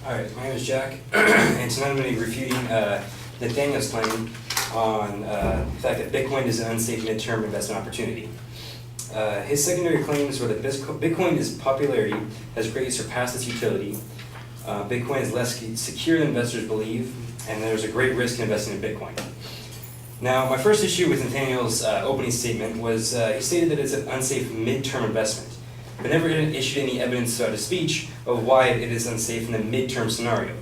Alright, my name is Jack, and tonight I'm going to be refuting Nathaniel's claim on the fact that Bitcoin is an unsafe midterm investment opportunity. His secondary claims were that Bitcoin's popularity has greatly surpassed its utility, Bitcoin is less secure than investors believe, and there's a great risk in investing in Bitcoin. Now, my first issue with Nathaniel's opening statement was he stated that it's an unsafe midterm investment, but never issued any evidence throughout his speech of why it is unsafe in the midterm scenario.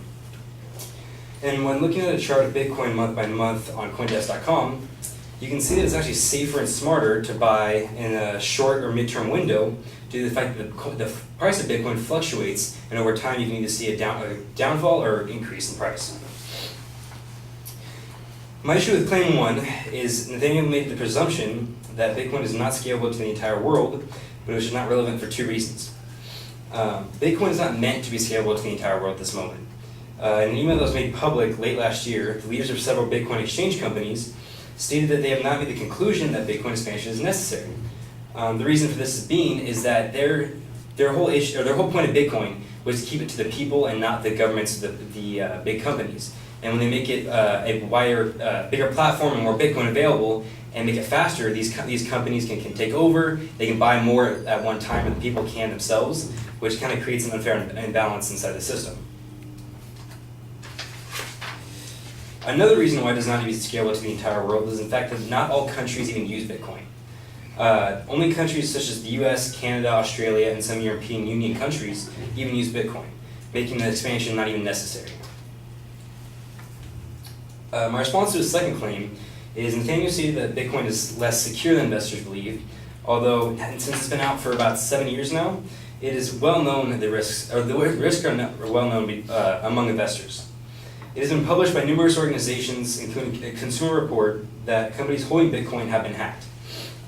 And when looking at a chart of Bitcoin month by month on CoinDesk.com, you can see that it's actually safer and smarter to buy in a short or midterm window due to the fact that the price of Bitcoin fluctuates, and over time you can either see a downfall or increase in price. My issue with claim 1 is Nathaniel made the presumption that Bitcoin is not scalable to the entire world, but which is not relevant for two reasons. Bitcoin is not meant to be scalable to the entire world at this moment. In an email that was made public late last year, the leaders of several Bitcoin exchange companies stated that they have not made the conclusion that Bitcoin expansion is necessary. The reason for this is that their whole point of Bitcoin was to keep it to the people and not the governments, the big companies. And when they make it a wider, bigger platform and more Bitcoin available and make it faster, these companies can take over, they can buy more at one time than the people can themselves, which kind of creates an unfair imbalance inside the system. Another reason why it does not need to be scalable to the entire world is the fact that not all countries even use Bitcoin. Only countries such as the US, Canada, Australia, and some European Union countries even use Bitcoin, making the expansion not even necessary. My response to the second claim is Nathaniel stated that Bitcoin is less secure than investors believe, although since it's been out for about 7 years now, it is well known that the risks are well known among investors. It has been published by numerous organizations, including a Consumer Report, that companies holding Bitcoin have been hacked.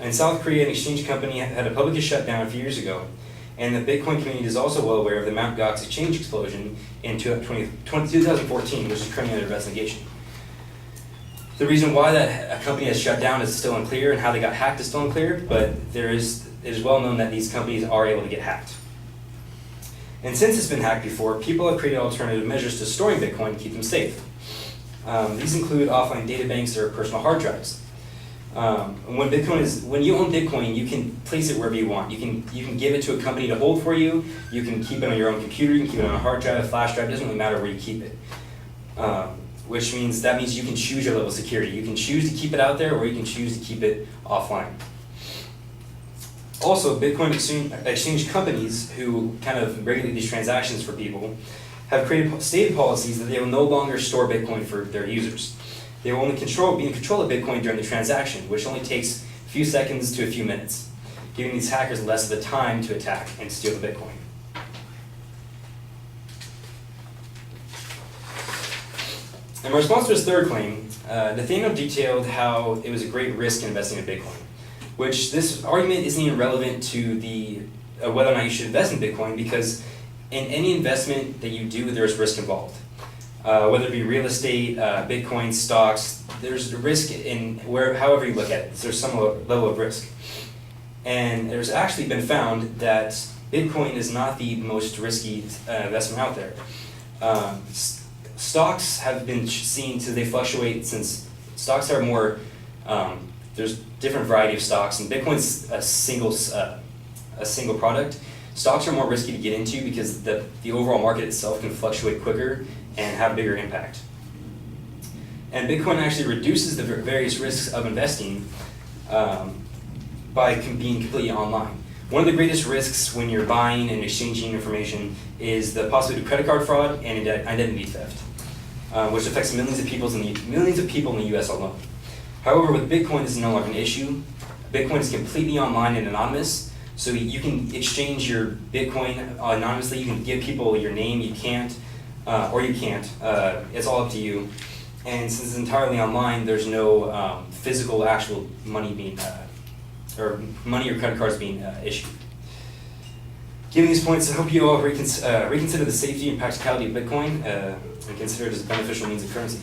In South Korea, an exchange company had a public shutdown a few years ago, and the Bitcoin community is also well aware of the Mt. Gox exchange explosion in 2014, which is currently under investigation. The reason why that a company has shut down is still unclear, and how they got hacked is still unclear, but it is well known that these companies are able to get hacked. And since it's been hacked before, people have created alternative measures to storing Bitcoin to keep them safe. These include offline data banks or personal hard drives. When you own Bitcoin, you can place it wherever you want. You can give it to a company to hold for you. You can keep it on your own computer. You can keep it on a hard drive, a flash drive. It doesn't really matter where you keep it. Which means you can choose your level of security. You can choose to keep it out there, or you can choose to keep it offline. Also, Bitcoin exchange companies who kind of regulate these transactions for people have created stated policies that they will no longer store Bitcoin for their users. They will only be in control of Bitcoin during the transaction, which only takes a few seconds to a few minutes, giving these hackers less of the time to attack and steal the Bitcoin. In response to his third claim, Nathaniel detailed how it was a great risk in investing in Bitcoin, which this argument isn't even relevant to the whether or not you should invest in Bitcoin, because in any investment that you do, there's risk involved. Whether it be real estate, Bitcoin, stocks, there's risk in however you look at it. There's some level of risk. And there's actually been found that Bitcoin is not the most risky investment out there. Stocks have been seen to, they fluctuate, since stocks are more, there's different variety of stocks, and Bitcoin's a single product. Stocks are more risky to get into because the overall market itself can fluctuate quicker and have a bigger impact. And Bitcoin actually reduces the various risks of investing by being completely online. One of the greatest risks when you're buying and exchanging information is the possibility of credit card fraud and identity theft, which affects millions of people in the US alone. However, with Bitcoin, this is no longer an issue. Bitcoin is completely online and anonymous, so you can exchange your Bitcoin anonymously. You can give people your name, you can't, or you can't. It's all up to you. And since it's entirely online, there's no physical, actual money being, or money or credit cards being issued. Given these points, I hope you all reconsider the safety and practicality of Bitcoin and consider it as a beneficial means of currency.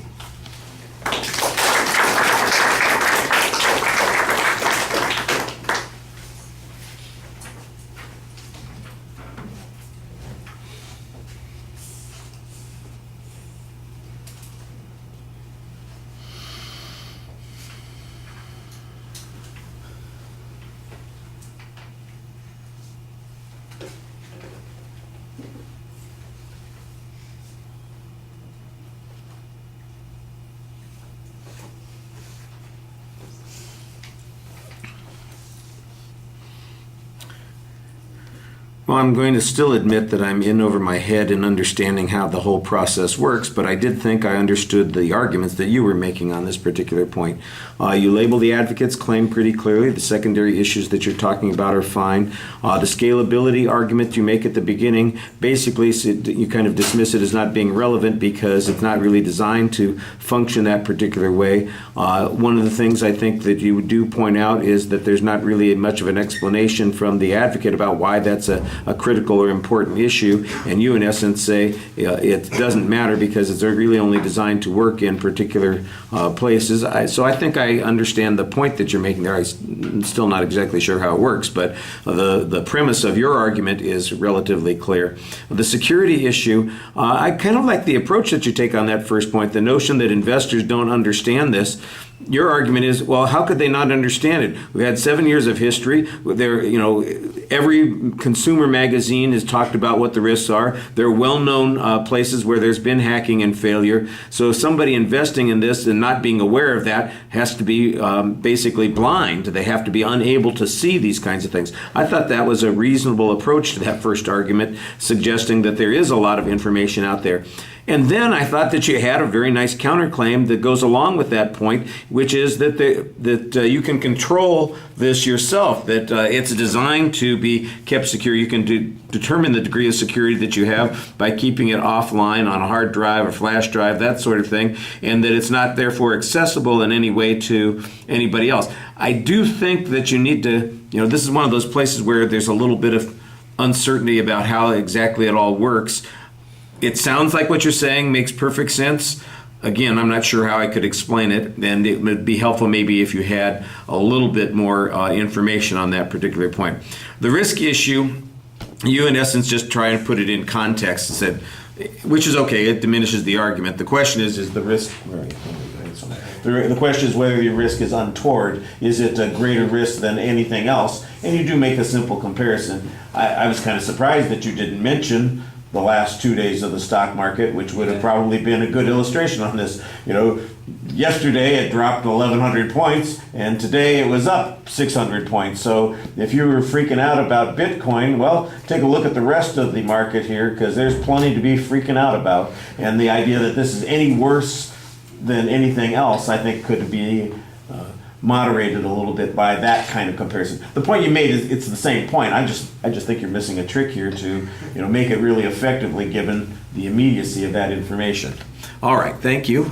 Well, I'm going to still admit that I'm in over my head in understanding how the whole process works, but I did think I understood the arguments that you were making on this particular point. You label the advocate's claim pretty clearly. The secondary issues that you're talking about are fine. The scalability argument you make at the beginning, basically you kind of dismiss it as not being relevant because it's not really designed to function that particular way. One of the things I think that you do point out is that there's not really much of an explanation from the advocate about why that's a critical or important issue, and you in essence say it doesn't matter because it's really only designed to work in particular places. So I think I understand the point that you're making there. I'm still not exactly sure how it works, but the premise of your argument is relatively clear. The security issue, I kind of like the approach that you take on that first point, the notion that investors don't understand this. Your argument is, well, how could they not understand it? We've had 7 years of history. Every consumer magazine has talked about what the risks are. There are well-known places where there's been hacking and failure. So somebody investing in this and not being aware of that has to be basically blind. They have to be unable to see these kinds of things. I thought that was a reasonable approach to that first argument, suggesting that there is a lot of information out there. And then I thought that you had a very nice counterclaim that goes along with that point, which is that you can control this yourself, that it's designed to be kept secure. You can determine the degree of security that you have by keeping it offline on a hard drive or flash drive, that sort of thing, and that it's not therefore accessible in any way to anybody else. I do think that you need to, this is one of those places where there's a little bit of uncertainty about how exactly it all works. It sounds like what you're saying makes perfect sense. Again, I'm not sure how I could explain it, and it would be helpful maybe if you had a little bit more information on that particular point. The risk issue, you in essence just try and put it in context and said, which is okay, it diminishes the argument. The question is the risk, the question is whether your risk is untoward. Is it a greater risk than anything else? And you do make a simple comparison. I was kind of surprised that you didn't mention the last 2 days of the stock market, which would have probably been a good illustration on this. Yesterday it dropped 1,100 points, and today it was up 600 points. So if you were freaking out about Bitcoin, well, take a look at the rest of the market here, because there's plenty to be freaking out about. And the idea that this is any worse than anything else, I think, could be moderated a little bit by that kind of comparison. The point you made is it's the same point. I just think you're missing a trick here to make it really effectively given the immediacy of that information. All right, thank you.